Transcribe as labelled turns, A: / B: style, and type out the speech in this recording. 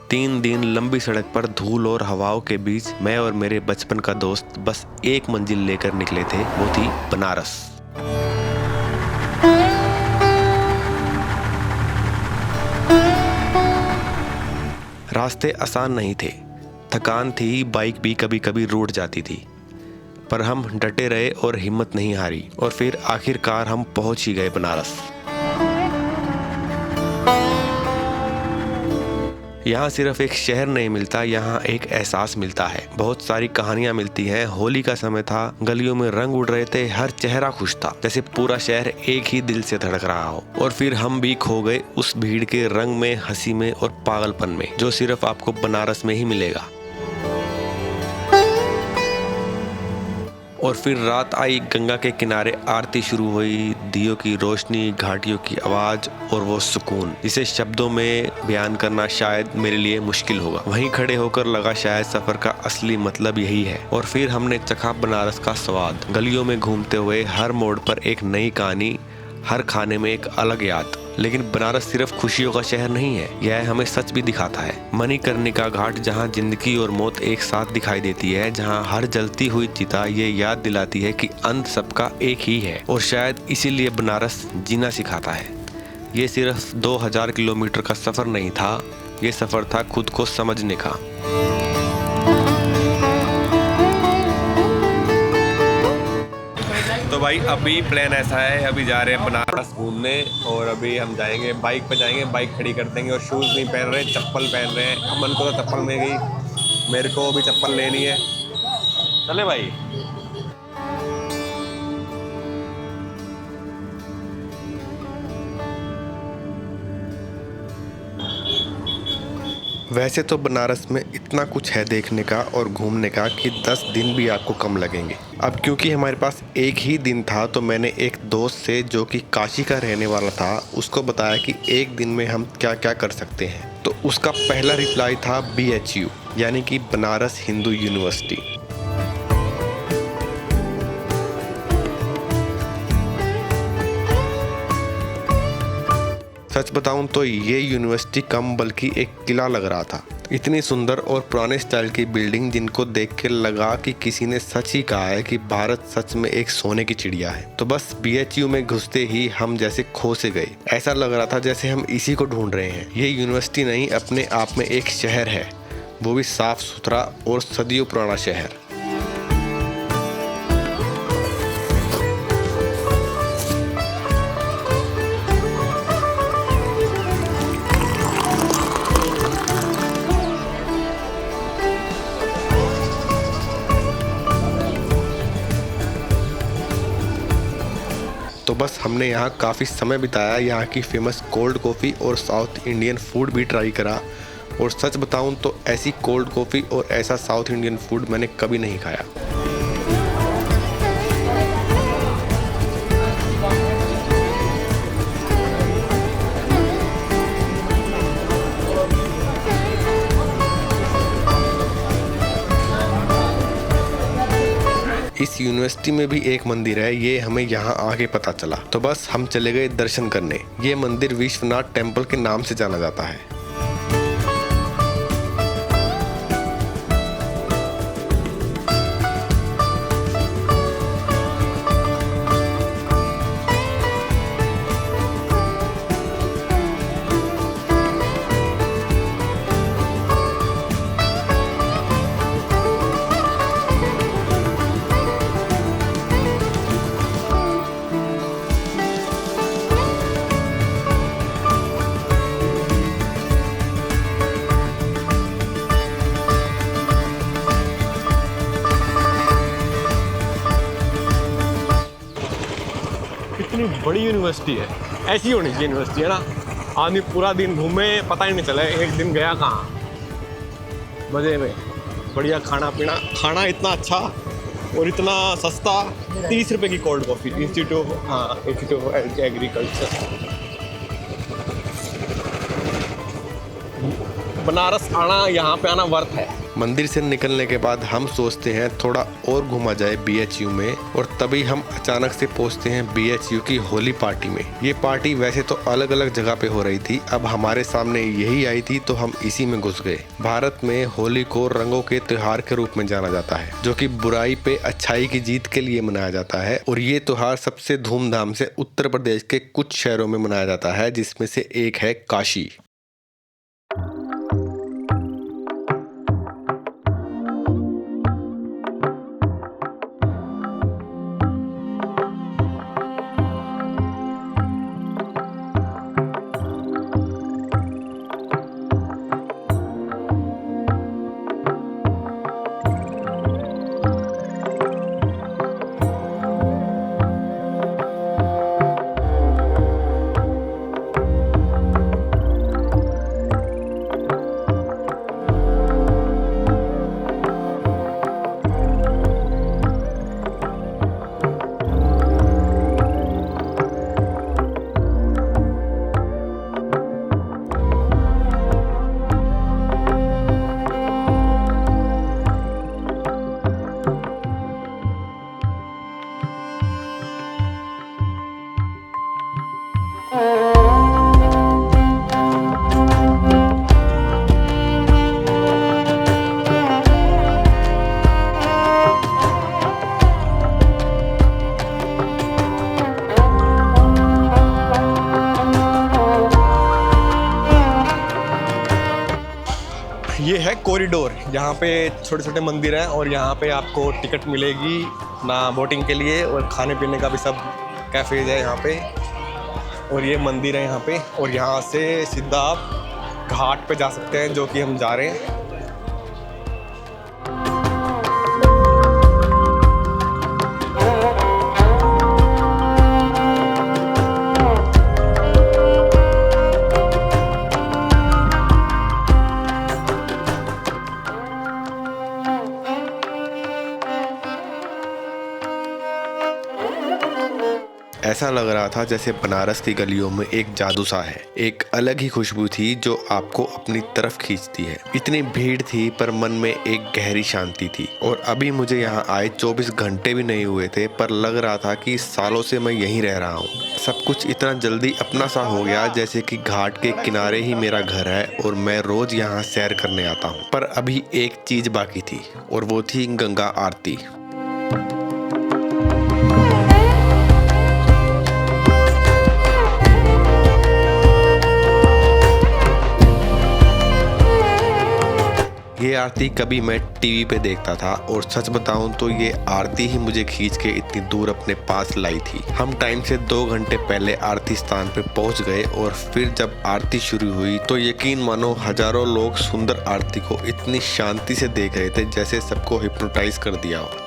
A: 3 दिन लंबी सड़क पर धूल और हवाओं के बीच मैं और मेरे बचपन का दोस्त बस एक मंजिल लेकर निकले थे, वो थी बनारस। रास्ते आसान नहीं थे, थकान थी, बाइक भी कभी कभी रूठ जाती थी, पर हम डटे रहे और हिम्मत नहीं हारी और फिर आखिरकार हम पहुंच ही गए बनारस। यहाँ सिर्फ एक शहर नहीं मिलता, यहाँ एक एहसास मिलता है। बहुत सारी कहानियाँ मिलती हैं। होली का समय था, गलियों में रंग उड़ रहे थे, हर चेहरा खुश था, जैसे पूरा शहर एक ही दिल से धड़क रहा हो। और फिर हम भी खो गए उस भीड़ के रंग में, हंसी में और पागलपन में, जो सिर्फ आपको बनारस में ही मिलेगा। और फिर रात आई, गंगा के किनारे आरती शुरू हुई, दियों की रोशनी, घाटियों की आवाज और वो सुकून जिसे शब्दों में बयान करना शायद मेरे लिए मुश्किल होगा। वहीं खड़े होकर लगा शायद सफर का असली मतलब यही है। और फिर हमने चखा बनारस का स्वाद, गलियों में घूमते हुए, हर मोड़ पर एक नई कहानी, हर खाने में एक अलग याद। लेकिन बनारस सिर्फ खुशियों का शहर नहीं है, यह हमें सच भी दिखाता है। मणिकर्णिका घाट, जहाँ जिंदगी और मौत एक साथ दिखाई देती है, जहाँ हर जलती हुई चिता ये याद दिलाती है कि अंत सबका एक ही है। और शायद इसीलिए बनारस जीना सिखाता है। ये सिर्फ 2000 किलोमीटर का सफर नहीं था, ये सफर था खुद को समझने का। तो भाई अभी प्लान ऐसा है, अभी जा रहे हैं बनारस घूमने और अभी हम जाएंगे, बाइक पे जाएंगे, बाइक खड़ी कर देंगे और शूज़ नहीं पहन रहे, चप्पल पहन रहे हैं। अमन को तो चप्पल मिल गई, मेरे को भी चप्पल लेनी है। चले भाई। वैसे तो बनारस में इतना कुछ है देखने का और घूमने का कि 10 दिन भी आपको कम लगेंगे। अब क्योंकि हमारे पास एक ही दिन था, तो मैंने एक दोस्त से जो कि काशी का रहने वाला था, उसको बताया कि एक दिन में हम क्या क्या कर सकते हैं। तो उसका पहला रिप्लाई था BHU, यानी कि बनारस हिंदू यूनिवर्सिटी। सच बताऊं तो ये यूनिवर्सिटी कम बल्कि एक किला लग रहा था। इतनी सुंदर और पुराने स्टाइल की बिल्डिंग, जिनको देख के लगा कि किसी ने सच ही कहा है कि भारत सच में एक सोने की चिड़िया है। तो बस BHU में घुसते ही हम जैसे खो से गए। ऐसा लग रहा था जैसे हम इसी को ढूंढ रहे हैं। ये यूनिवर्सिटी नहीं, अपने आप में एक शहर है, वो भी साफ सुथरा और सदियों पुराना शहर। तो बस हमने यहाँ काफ़ी समय बिताया, यहाँ की फेमस कोल्ड कॉफ़ी और साउथ इंडियन फूड भी ट्राई करा। और सच बताऊँ तो ऐसी कोल्ड कॉफ़ी और ऐसा साउथ इंडियन फूड मैंने कभी नहीं खाया। इस यूनिवर्सिटी में भी एक मंदिर है, ये हमें यहाँ आके पता चला। तो बस हम चले गए दर्शन करने। ये मंदिर विश्वनाथ टेम्पल के नाम से जाना जाता है।
B: इतनी बड़ी यूनिवर्सिटी है, ऐसी होनी चाहिए यूनिवर्सिटी, है ना। आदमी पूरा दिन घूमे, पता ही नहीं चला एक दिन गया कहाँ। मज़े में बढ़िया खाना पीना, खाना इतना अच्छा और इतना सस्ता। 30 रुपए की cold coffee, institute of agriculture. Banaras आना, यहाँ पे आना वर्थ है।
A: मंदिर से निकलने के बाद हम सोचते हैं थोड़ा और घूमा जाए BHU में, और तभी हम अचानक से पहुंचते हैं BHU की होली पार्टी में। ये पार्टी वैसे तो अलग अलग जगह पे हो रही थी, अब हमारे सामने यही आई थी तो हम इसी में घुस गए। भारत में होली को रंगों के त्योहार के रूप में जाना जाता है, जो कि बुराई पे अच्छाई की जीत के लिए मनाया जाता है। और ये त्योहार सबसे धूमधाम से उत्तर प्रदेश के कुछ शहरों में मनाया जाता है, जिसमें से एक है काशी। ये है कॉरिडोर, यहाँ पे छोटे छोटे मंदिर हैं और यहाँ पे आपको टिकट मिलेगी ना बोटिंग के लिए, और खाने पीने का भी सब कैफेज है यहाँ पे। और ये मंदिर है यहाँ पे, और यहाँ से सीधा आप घाट पे जा सकते हैं, जो कि हम जा रहे हैं। ऐसा लग रहा था जैसे बनारस की गलियों में एक जादू सा है। एक अलग ही खुशबू थी जो आपको अपनी तरफ खींचती है। इतनी भीड़ थी पर मन में एक गहरी शांति थी। और अभी मुझे यहाँ आए 24 घंटे भी नहीं हुए थे, पर लग रहा था कि सालों से मैं यहीं रह रहा हूँ। सब कुछ इतना जल्दी अपना सा हो गया जैसे कि घाट के किनारे ही मेरा घर है और मैं रोज यहाँ सैर करने आता हूँ। पर अभी एक चीज बाकी थी, और वो थी गंगा आरती। ये आरती कभी मैं टीवी पे देखता था, और सच बताऊं तो ये आरती ही मुझे खींच के इतनी दूर अपने पास लाई थी। हम टाइम से 2 घंटे पहले आरती स्थान पे पहुंच गए, और फिर जब आरती शुरू हुई तो यकीन मानो हजारों लोग सुंदर आरती को इतनी शांति से देख रहे थे जैसे सबको हिप्नोटाइज कर दिया हो।